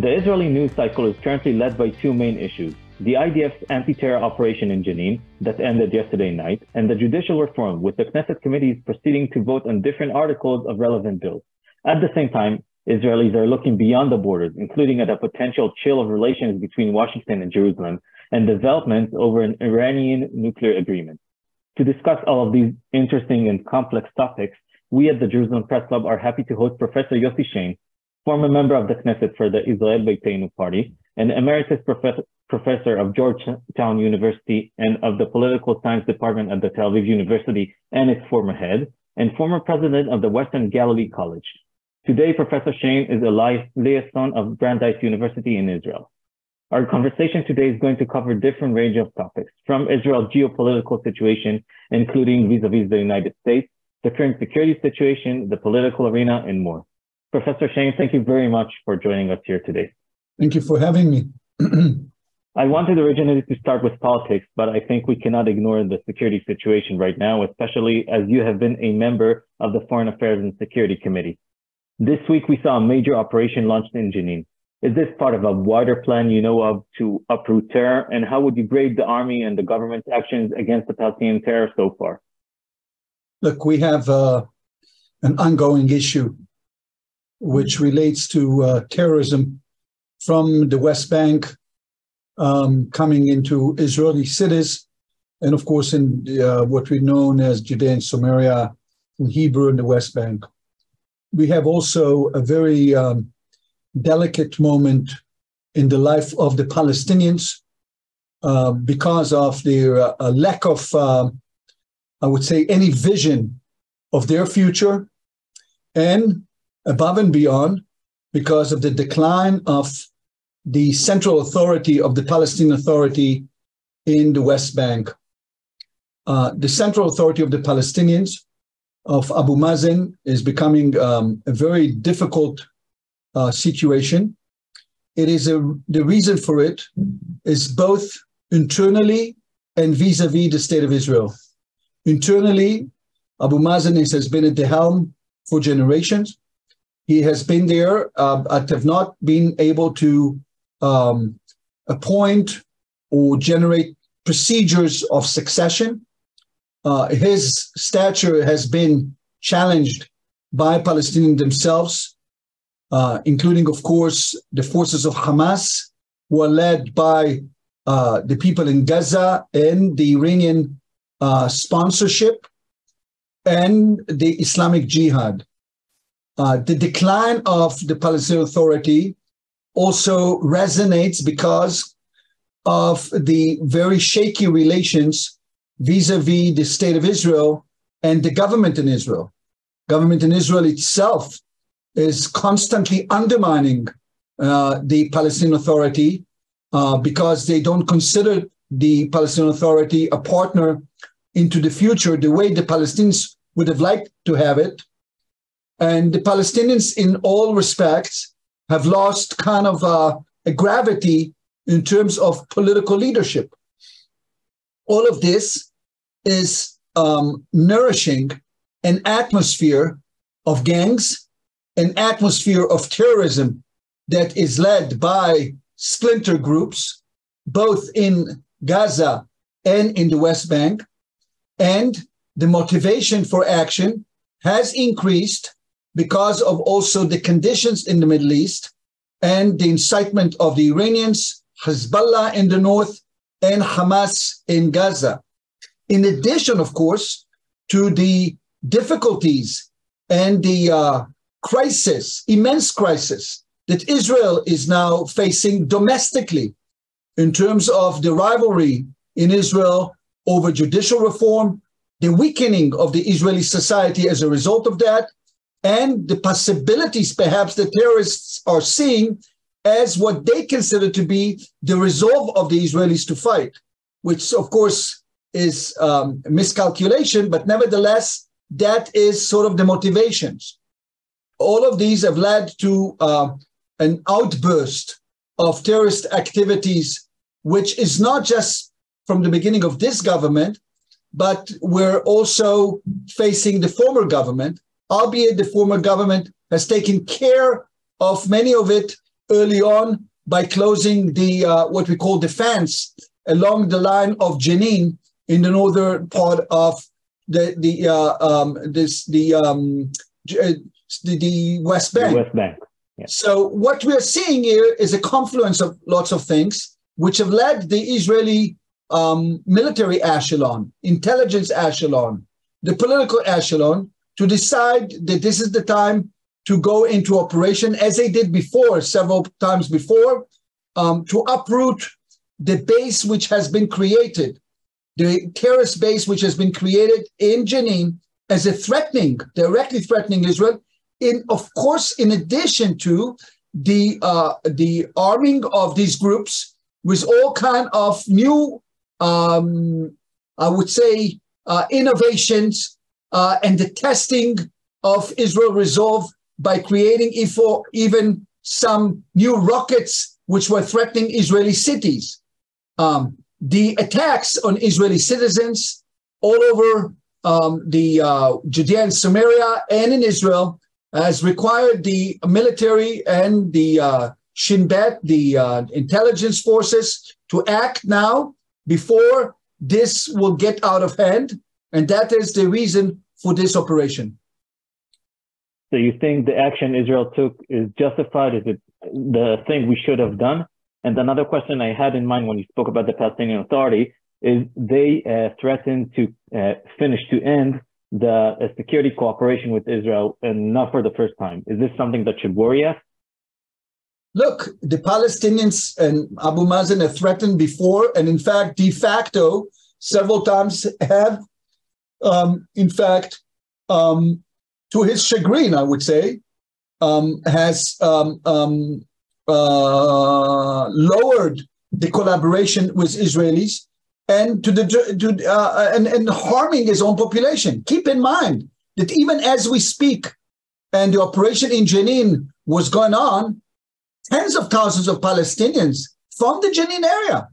The Israeli news cycle is currently led by two main issues: the IDF's anti-terror operation in Jenin that ended yesterday night, and the judicial reform, with the Knesset committees proceeding to vote on different articles of relevant bills. At the same time, Israelis are looking beyond the borders, including at a potential chill of relations between Washington and Jerusalem, and developments over an Iranian nuclear agreement. To discuss all of these interesting and complex topics, we at the Jerusalem Press Club are happy to host Professor Yossi Shain, former member of the Knesset for the Yisrael Beiteinu party, and Emeritus Professor of Georgetown University and of the Political Science Department at the Tel Aviv University and its former head, and former president of the Western Galilee College. Today, Professor Shain is a liaison of Brandeis University in Israel. Our conversation today is going to cover a different range of topics, from Israel's geopolitical situation, including vis-a-vis the United States, the current security situation, the political arena, and more. Professor Shain, thank you very much for joining us here today. Thank you for having me. I wanted originally to start with politics, but I think we cannot ignore the security situation right now, especially as you have been a member of the Foreign Affairs and Security Committee. This week, we saw a major operation launched in Jenin. Is this part of a wider plan you know of to uproot terror? And how would you grade the army and the government's actions against the Palestinian terror so far? Look, we have an ongoing issue which relates to terrorism from the West Bank coming into Israeli cities, and of course in what we know as Judea and Samaria, in Hebrew, in the West Bank. We have also a very delicate moment in the life of the Palestinians because of their lack of, I would say, any vision of their future, and above and beyond, because of the decline of the central authority of the Palestinian Authority in the West Bank. The central authority of the Palestinians, of Abu Mazen, is becoming a very difficult situation. It is the reason for it is both internally and vis-a-vis the state of Israel. Internally, Abu Mazen has been at the helm for generations. He has been there, but have not been able to appoint or generate procedures of succession. His stature has been challenged by Palestinians themselves, including, of course, the forces of Hamas, who are led by the people in Gaza and the Iranian sponsorship, and the Islamic Jihad. The decline of the Palestinian Authority also resonates because of the very shaky relations vis-a-vis the state of Israel and the government in Israel. Government in Israel itself is constantly undermining the Palestinian Authority because they don't consider the Palestinian Authority a partner into the future the way the Palestinians would have liked to have it. And the Palestinians, in all respects, have lost kind of a gravity in terms of political leadership. All of this is nourishing an atmosphere of gangs, an atmosphere of terrorism that is led by splinter groups, both in Gaza and in the West Bank. And the motivation for action has increased because of also the conditions in the Middle East and the incitement of the Iranians, Hezbollah in the north, and Hamas in Gaza. In addition, of course, to the difficulties and the crisis, immense crisis, that Israel is now facing domestically in terms of the rivalry in Israel over judicial reform, the weakening of the Israeli society as a result of that, and the possibilities perhaps the terrorists are seeing as what they consider to be the resolve of the Israelis to fight, which of course is miscalculation, but nevertheless, that is sort of the motivations. All of these have led to an outburst of terrorist activities, which is not just from the beginning of this government, but we're also facing the former government, albeit the former government has taken care of many of it early on by closing the what we call the fence along the line of Jenin in the northern part of the West Bank. The West Bank. Yeah. So what we are seeing here is a confluence of lots of things which have led the Israeli military echelon, intelligence echelon, the political echelon to decide that this is the time to go into operation, as they did before, several times before, to uproot the base which has been created, the terrorist base which has been created in Jenin as a directly threatening Israel, of course, in addition to the arming of these groups with all kind of new, I would say, innovations and the testing of Israel resolve by creating even some new rockets which were threatening Israeli cities. The attacks on Israeli citizens all over the Judea and Samaria and in Israel has required the military and the Shin Bet, the intelligence forces, to act now before this will get out of hand. And that is the reason for this operation. So you think the action Israel took is justified? Is it the thing we should have done? And another question I had in mind when you spoke about the Palestinian Authority is they threatened to end the security cooperation with Israel, and not for the first time. Is this something that should worry us? Look, the Palestinians and Abu Mazen have threatened before, and in fact, de facto, several times have, to his chagrin, I would say, has lowered the collaboration with Israelis and and harming his own population. Keep in mind that even as we speak, and the operation in Jenin was going on, tens of thousands of Palestinians from the Jenin area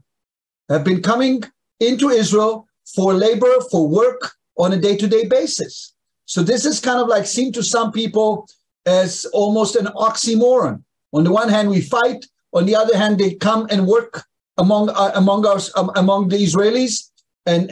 have been coming into Israel for labor, for work on a day-to-day basis. So this is kind of like seen to some people as almost an oxymoron. On the one hand, we fight. On the other hand, they come and work among the Israelis, and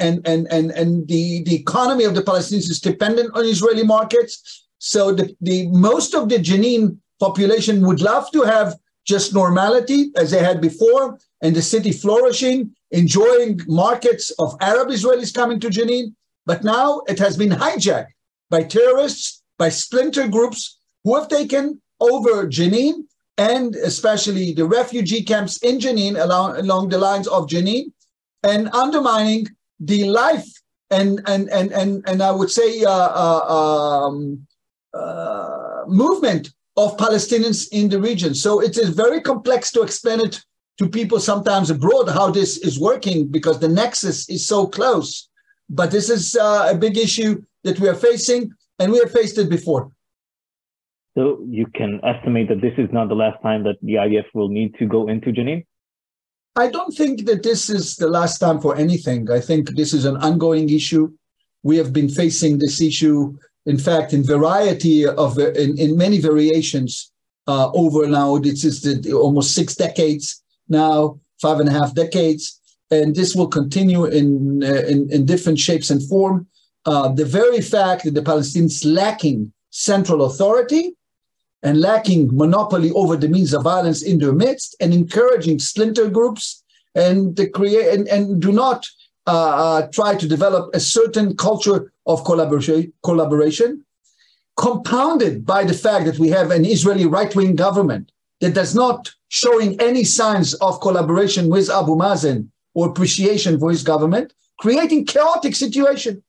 the economy of the Palestinians is dependent on Israeli markets. So the most of the Jenin population would love to have just normality as they had before, and the city flourishing, enjoying markets of Arab Israelis coming to Jenin. But now it has been hijacked by terrorists, by splinter groups who have taken over Jenin, and especially the refugee camps in Jenin, along the lines of Jenin, and undermining the life and I would say movement of Palestinians in the region. So it is very complex to explain it to people sometimes abroad how this is working, because the nexus is so close. But this is a big issue that we are facing, and we have faced it before. So you can estimate that this is not the last time that the IDF will need to go into Jenin? I don't think that this is the last time for anything. I think this is an ongoing issue. We have been facing this issue, in fact, in many variations over now. This is almost 6 decades now, 5.5 decades. And this will continue in different shapes and form. The very fact that the Palestinians lacking central authority and lacking monopoly over the means of violence in their midst, and encouraging splinter groups and do not try to develop a certain culture of collaboration, compounded by the fact that we have an Israeli right-wing government that does not showing any signs of collaboration with Abu Mazen or appreciation for his government, creating chaotic situation.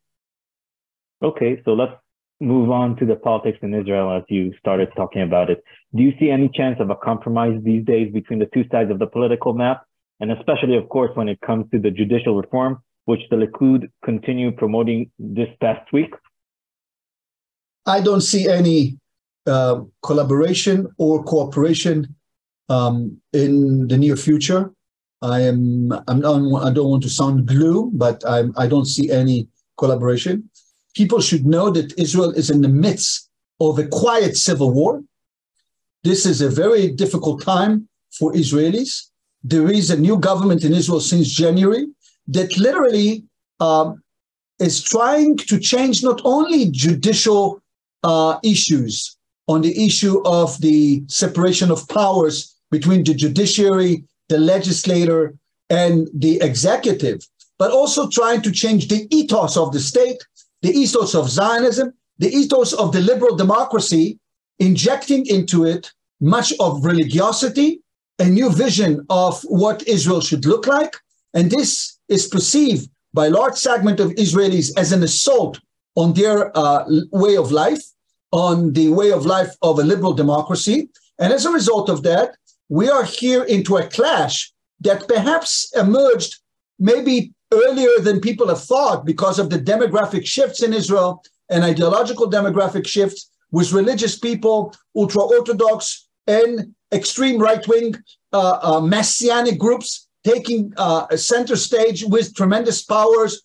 Okay, so let's move on to the politics in Israel as you started talking about it. Do you see any chance of a compromise these days between the two sides of the political map? And especially, of course, when it comes to the judicial reform, which the Likud continue promoting this past week? I don't see any collaboration or cooperation in the near future. I don't want to sound gloom, but I don't see any collaboration. People should know that Israel is in the midst of a quiet civil war. This is a very difficult time for Israelis. There is a new government in Israel since January that literally is trying to change not only judicial issues on the issue of the separation of powers between the judiciary, the legislator, and the executive, but also trying to change the ethos of the state, the ethos of Zionism, the ethos of the liberal democracy, injecting into it much of religiosity, a new vision of what Israel should look like. And this is perceived by a large segment of Israelis as an assault on their way of life, on the way of life of a liberal democracy. And as a result of that, we are here into a clash that perhaps emerged maybe earlier than people have thought because of the demographic shifts in Israel and ideological demographic shifts with religious people, ultra-Orthodox and extreme right-wing messianic groups taking a center stage with tremendous powers,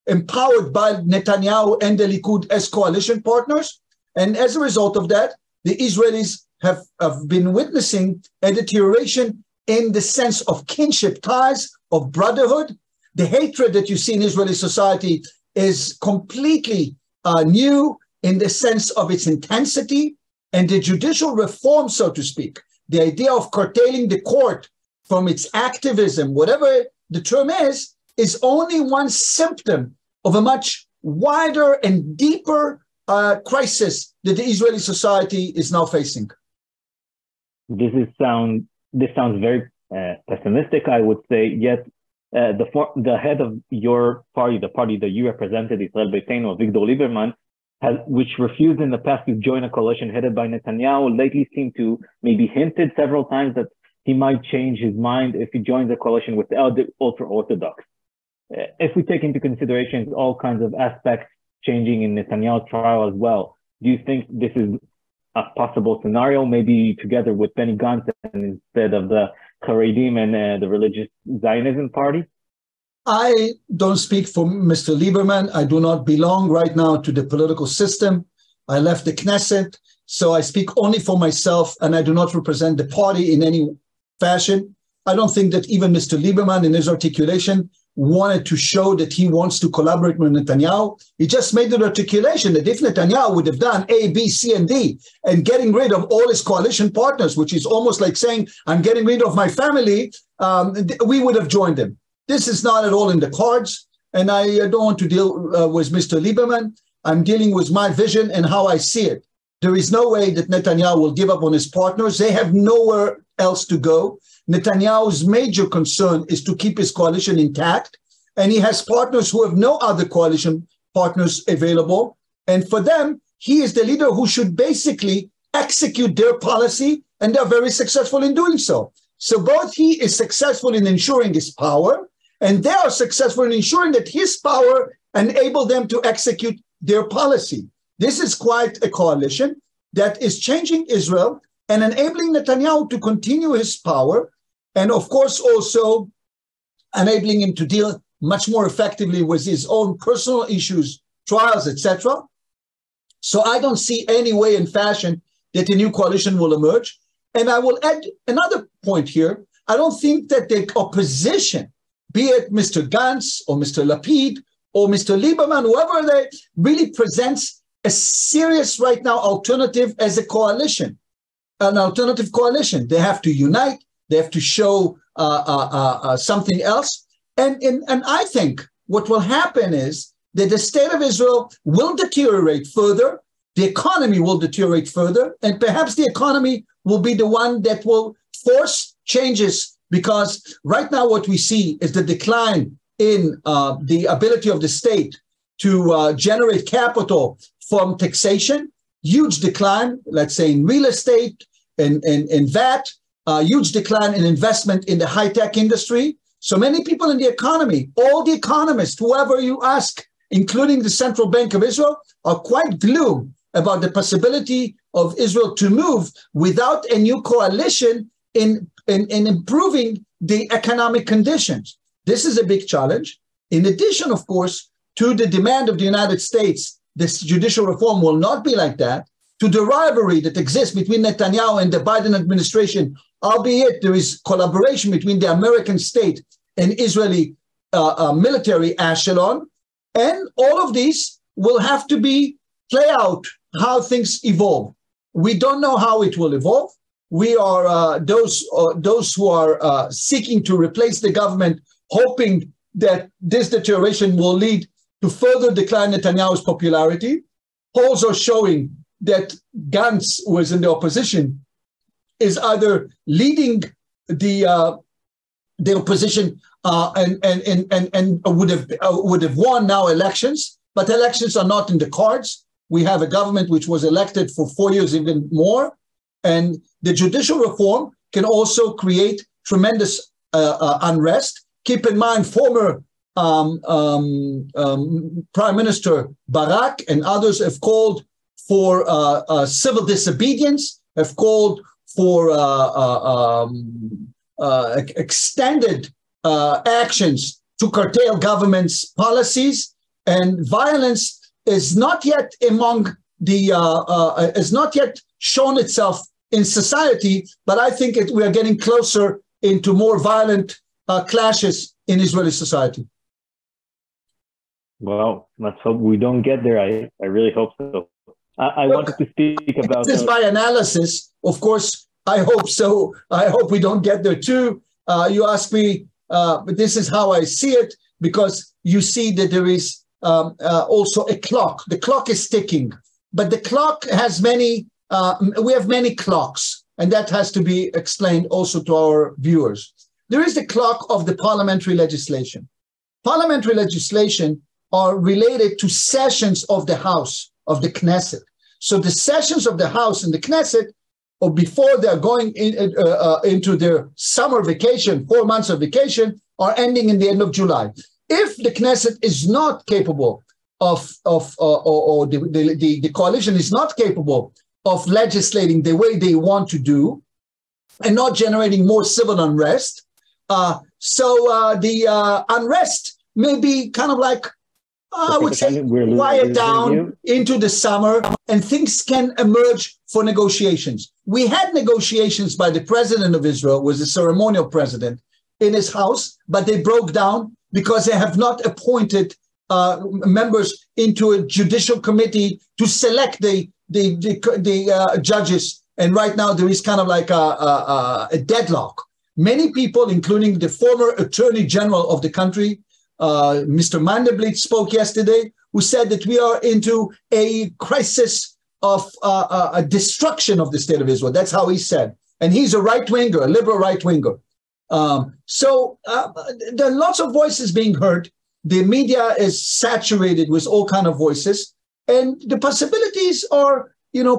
empowered by Netanyahu and the Likud as coalition partners. And as a result of that, the Israelis have been witnessing a deterioration in the sense of kinship ties, of brotherhood. The hatred that you see in Israeli society is completely new in the sense of its intensity, and the judicial reform, so to speak, the idea of curtailing the court from its activism, whatever the term is only one symptom of a much wider and deeper crisis that the Israeli society is now facing. This sounds very pessimistic, I would say. Yet the head of your party, the party that you represented, Yisrael Beiteinu, Victor Lieberman, which refused in the past to join a coalition headed by Netanyahu, lately seemed to maybe hinted several times that he might change his mind if he joins a coalition with the ultra-Orthodox. If we take into consideration all kinds of aspects changing in Netanyahu's trial as well, do you think this is a possible scenario, maybe together with Benny Gantz instead of the Haredim and the religious Zionism party? I don't speak for Mr. Lieberman. I do not belong right now to the political system. I left the Knesset, so I speak only for myself, and I do not represent the party in any fashion. I don't think that even Mr. Lieberman in his articulation wanted to show that he wants to collaborate with Netanyahu. He just made the articulation that if Netanyahu would have done A, B, C, and D, and getting rid of all his coalition partners, which is almost like saying, I'm getting rid of my family, we would have joined him. This is not at all in the cards, and I don't want to deal with Mr. Lieberman. I'm dealing with my vision and how I see it. There is no way that Netanyahu will give up on his partners. They have nowhere else to go. Netanyahu's major concern is to keep his coalition intact, and he has partners who have no other coalition partners available. And for them, he is the leader who should basically execute their policy, and they're very successful in doing so. So both he is successful in ensuring his power, and they are successful in ensuring that his power enables them to execute their policy. This is quite a coalition that is changing Israel and enabling Netanyahu to continue his power, and of course also enabling him to deal much more effectively with his own personal issues, trials, etc. So I don't see any way in fashion that a new coalition will emerge. And I will add another point here. I don't think that the opposition, be it Mr. Gantz or Mr. Lapid or Mr. Lieberman, whoever they really presents a serious right now alternative as a coalition, an alternative coalition. They have to unite. They have to show something else. And I think what will happen is that the state of Israel will deteriorate further. The economy will deteriorate further. And perhaps the economy will be the one that will force changes, because right now what we see is the decline in the ability of the state to generate capital from taxation, huge decline, let's say in real estate and VAT, huge decline in investment in the high-tech industry. So many people in the economy, all the economists, whoever you ask, including the Central Bank of Israel, are quite gloomy about the possibility of Israel to move without a new coalition in improving the economic conditions. This is a big challenge. In addition, of course, to the demand of the United States, this judicial reform will not be like that. to the rivalry that exists between Netanyahu and the Biden administration, albeit there is collaboration between the American state and Israeli military echelon. And all of these will have to play out how things evolve. We don't know how it will evolve. We are those who are seeking to replace the government, hoping that this deterioration will lead to further decline Netanyahu's popularity. Polls are showing that Gantz, who is in the opposition, is either leading the opposition and would have won now elections, but elections are not in the cards. We have a government which was elected for 4 years, even more, and the judicial reform can also create tremendous unrest. Keep in mind, former Prime Minister Barak and others have called for civil disobedience, have called for extended actions to curtail government's policies, and violence is not yet is not yet shown itself in society, but I think we are getting closer into more violent clashes in Israeli society. Well, let's hope we don't get there. I really hope so. I wanted to speak about this by analysis. Of course, I hope so. I hope we don't get there too. You ask me, but this is how I see it, because you see that there is also a clock. The clock is ticking, but the clock has many, we have many clocks, and that has to be explained also to our viewers. There is the clock of the parliamentary legislation. Parliamentary legislation are related to sessions of the House, of the Knesset. So the sessions of the House and the Knesset, or before they're going into their summer vacation, 4 months of vacation, are ending in the end of July. If the Knesset is not capable or the coalition is not capable of legislating the way they want to do and not generating more civil unrest, the unrest may be kind of like, I would say, quiet down into the summer, and things can emerge for negotiations. We had negotiations by the president of Israel, was the ceremonial president, in his house, but they broke down because they have not appointed members into a judicial committee to select the judges. And right now there is kind of like a deadlock. Many people, including the former attorney general of the country, Mr. Mandelblit, spoke yesterday, who said that we are into a crisis of a destruction of the state of Israel. That's how he said. And he's a right-winger, a liberal right-winger. So there are lots of voices being heard. The media is saturated with all kinds of voices. And the possibilities are,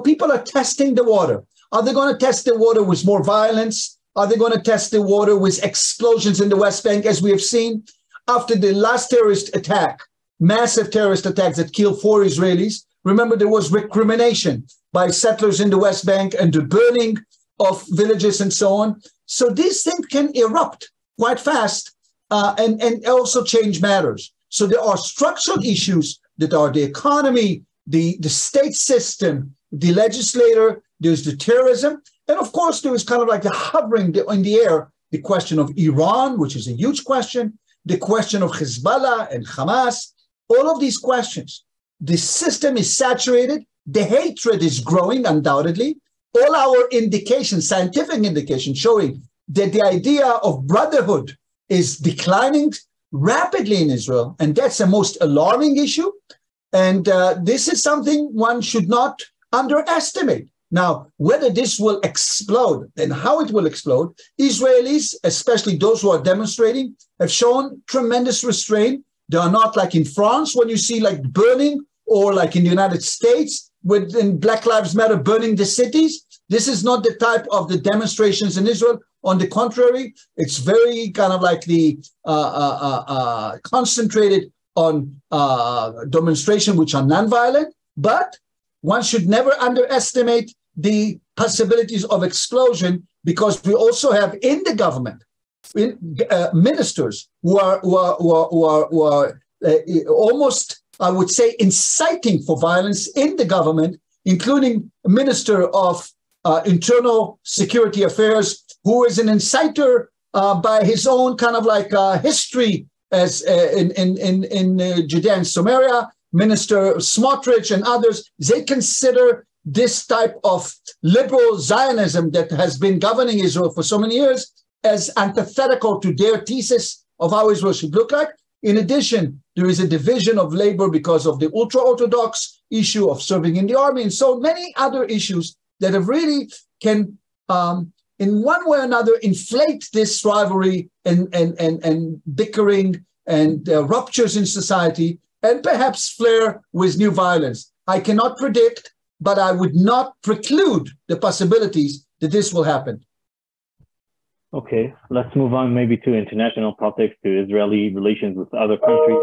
people are testing the water. Are they going to test the water with more violence? Are they going to test the water with explosions in the West Bank, as we have seen? After the last terrorist attack, massive terrorist attacks that killed 4 Israelis, remember there was recrimination by settlers in the West Bank and the burning of villages and so on. So these things can erupt quite fast and also change matters. So there are structural issues that are the economy, the state system, the legislator, there's the terrorism, and of course there is kind of like the hovering in the air, the question of Iran, which is a huge question, the question of Hezbollah and Hamas, all of these questions. The system is saturated. The hatred is growing, undoubtedly. All our indications, scientific indications, showing that the idea of brotherhood is declining rapidly in Israel, and that's the most alarming issue. And this is something one should not underestimate. Now, whether this will explode and how it will explode, Israelis, especially those who are demonstrating, have shown tremendous restraint. They are not like in France, when you see like burning, or like in the United States, in Black Lives Matter burning the cities. This is not the type of the demonstrations in Israel. On the contrary, it's very kind of like the concentrated on demonstration which are nonviolent, but one should never underestimate the possibilities of explosion, because we also have in the government ministers who are almost, I would say, inciting for violence in the government, including a Minister of Internal Security Affairs, who is an inciter by his own kind of like history as in Judea and Samaria. Minister Smotrich and others, they consider this type of liberal Zionism that has been governing Israel for so many years as antithetical to their thesis of how Israel should look like. In addition, there is a division of labor because of the ultra-Orthodox issue of serving in the army and so many other issues that have really can, in one way or another, inflate this rivalry and bickering and ruptures in society, and perhaps flare with new violence. I cannot predict, but I would not preclude the possibilities that this will happen. Okay, let's move on maybe to international politics, to Israeli relations with other countries.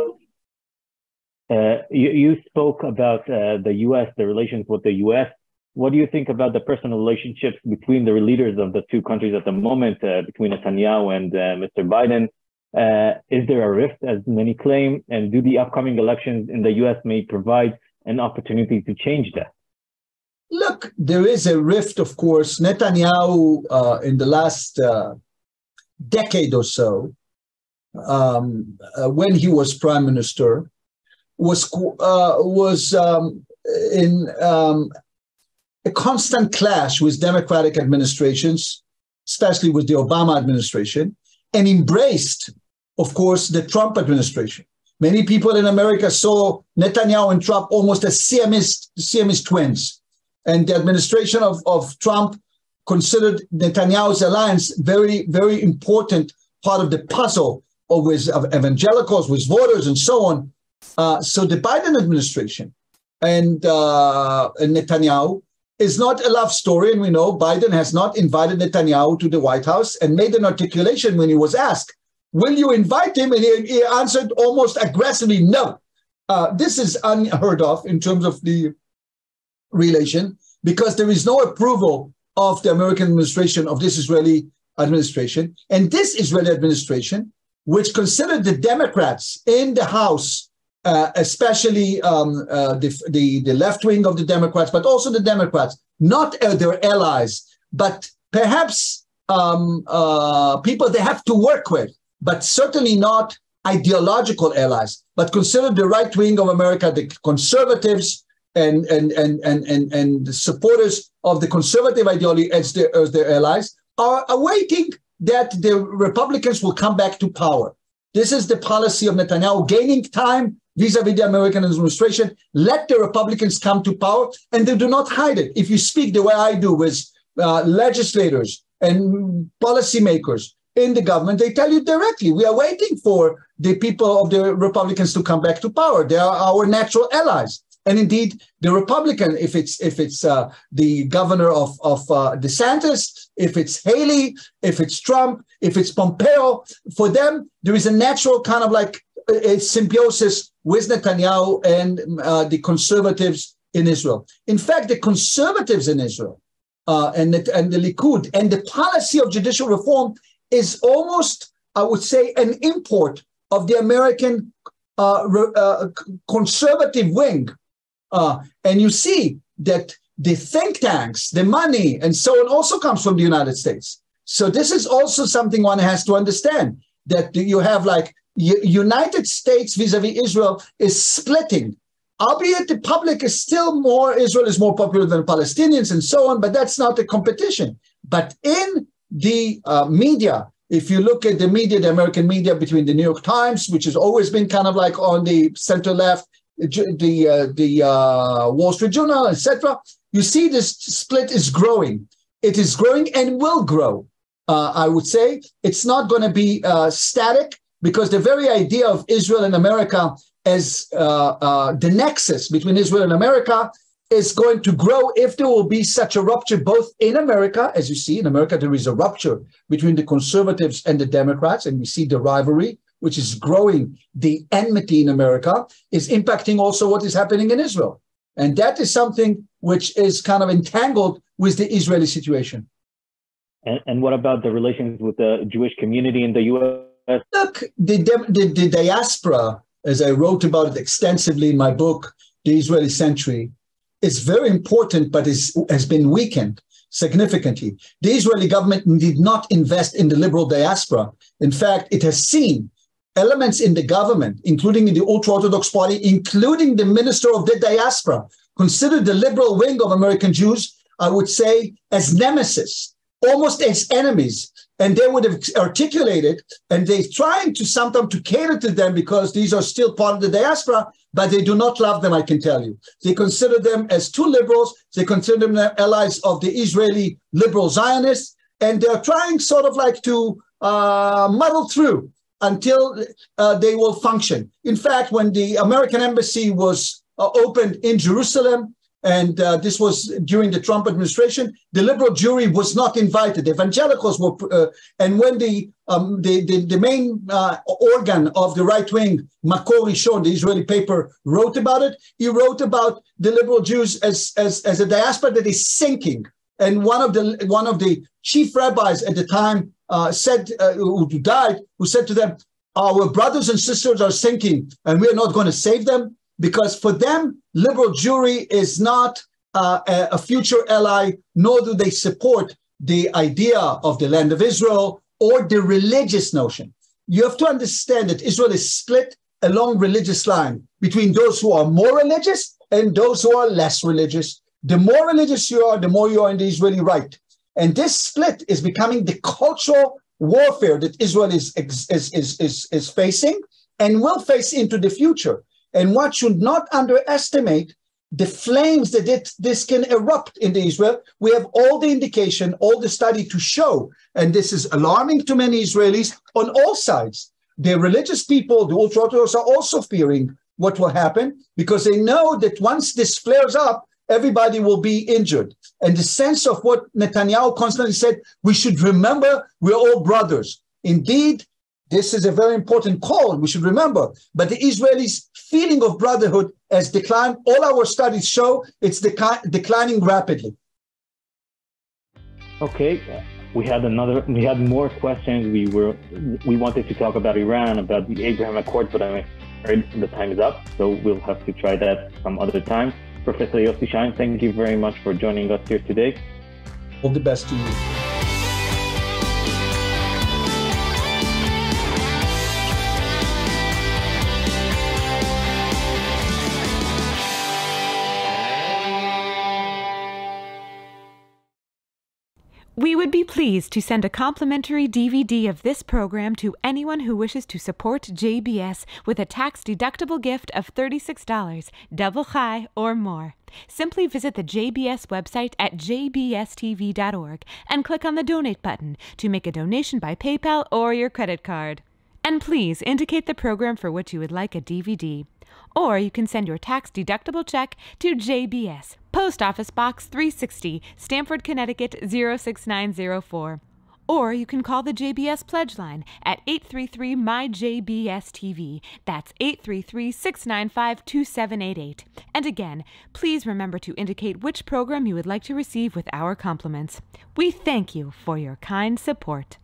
You spoke about the U.S., the relations with the U.S. What do you think about the personal relationships between the leaders of the two countries at the moment, between Netanyahu and Mr. Biden? Is there a rift, as many claim, and do the upcoming elections in the U.S. may provide an opportunity to change that? Look, there is a rift, of course. Netanyahu, in the last decade or so, when he was prime minister, was in a constant clash with Democratic administrations, especially with the Obama administration, and embraced, of course, the Trump administration. Many people in America saw Netanyahu and Trump almost as Siamese twins. And the administration of Trump considered Netanyahu's alliance very, very important part of the puzzle of evangelicals, with voters, and so on. So the Biden administration and Netanyahu is not a love story. And we know Biden has not invited Netanyahu to the White House and made an articulation when he was asked, will you invite him? And he answered almost aggressively, no. This is unheard of in terms of the relation, because there is no approval of the American administration, of this Israeli administration. And this Israeli administration, which considered the Democrats in the House, especially the left wing of the Democrats, but also the Democrats, not their allies, but perhaps people they have to work with, but certainly not ideological allies, but consider the right wing of America, the conservatives, and the supporters of the conservative ideology as their allies, are awaiting that the Republicans will come back to power. This is the policy of Netanyahu, gaining time vis-a-vis the American administration. Let the Republicans come to power, and they do not hide it. If you speak the way I do with legislators and policymakers in the government, they tell you directly, we are waiting for the people of the Republicans to come back to power. They are our natural allies. And indeed, the Republican, if it's the governor of DeSantis, if it's Haley, if it's Trump, if it's Pompeo, for them, there is a natural kind of like a symbiosis with Netanyahu and the conservatives in Israel. In fact, the conservatives in Israel and the Likud and the policy of judicial reform is almost, I would say, an import of the American conservative wing. And you see that the think tanks, the money, and so on also comes from the United States. So this is also something one has to understand, that you have like United States vis-a-vis Israel is splitting, albeit the public is still more, Israel is more popular than Palestinians and so on, but that's not a competition. But in the media, if you look at the media, the American media, between the New York Times, which has always been kind of like on the center left, the Wall Street Journal, etc., you see this split is growing. It is growing and will grow. I would say it's not going to be static, because the very idea of Israel and America as the nexus between Israel and America is going to grow if there will be such a rupture both in America. As you see, in America, there is a rupture between the conservatives and the Democrats, and we see the rivalry, which is growing. The enmity in America is impacting also what is happening in Israel. And that is something which is kind of entangled with the Israeli situation. And what about the relations with the Jewish community in the U.S.? Look, the diaspora, as I wrote about it extensively in my book, The Israeli Century, is very important, but has been weakened significantly. The Israeli government did not invest in the liberal diaspora. In fact, it has seen elements in the government, including in the ultra-Orthodox party, including the minister of the diaspora, considered the liberal wing of American Jews, I would say, as nemesis, almost as enemies. And they would have articulated, and they're trying to sometimes to cater to them because these are still part of the diaspora, but they do not love them, I can tell you. They consider them as too liberals. They consider them allies of the Israeli liberal Zionists, and they're trying sort of like to muddle through until they will function. In fact, when the American embassy was opened in Jerusalem, and this was during the Trump administration, the liberal Jewry was not invited. The evangelicals were, and when the main organ of the right wing, Makor Rishon, the Israeli paper, wrote about it, he wrote about the liberal Jews as a diaspora that is sinking. And one of the chief rabbis at the time said, who died, who said to them, "Our brothers and sisters are sinking, and we are not going to save them." Because for them, liberal Jewry is not a future ally, nor do they support the idea of the land of Israel or the religious notion. You have to understand that Israel is split along religious line between those who are more religious and those who are less religious. The more religious you are, the more you are in the Israeli right. And this split is becoming the cultural warfare that Israel is facing and will face into the future. And one should not underestimate the flames that this can erupt in Israel. We have all the indication, all the study to show, and this is alarming to many Israelis on all sides. The religious people, the ultra-Orthodox, are also fearing what will happen because they know that once this flares up, everybody will be injured. And the sense of what Netanyahu constantly said, we should remember we're all brothers. Indeed, this is a very important call, we should remember. But the Israelis' feeling of brotherhood has declined. All our studies show it's declining rapidly. Okay, we had more questions. We wanted to talk about Iran, about the Abraham Accords, but I'm afraid the time is up, so we'll have to try that some other time. Professor Yossi Shain, thank you very much for joining us here today. All the best to you. We would be pleased to send a complimentary DVD of this program to anyone who wishes to support JBS with a tax-deductible gift of $36, double chai or more. Simply visit the JBS website at jbstv.org and click on the Donate button to make a donation by PayPal or your credit card. And please indicate the program for which you would like a DVD. Or you can send your tax-deductible check to JBS, Post Office Box 360, Stamford, Connecticut 06904. Or you can call the JBS Pledge Line at 833-MY-JBS-TV. That's 833-695-2788. And again, please remember to indicate which program you would like to receive with our compliments. We thank you for your kind support.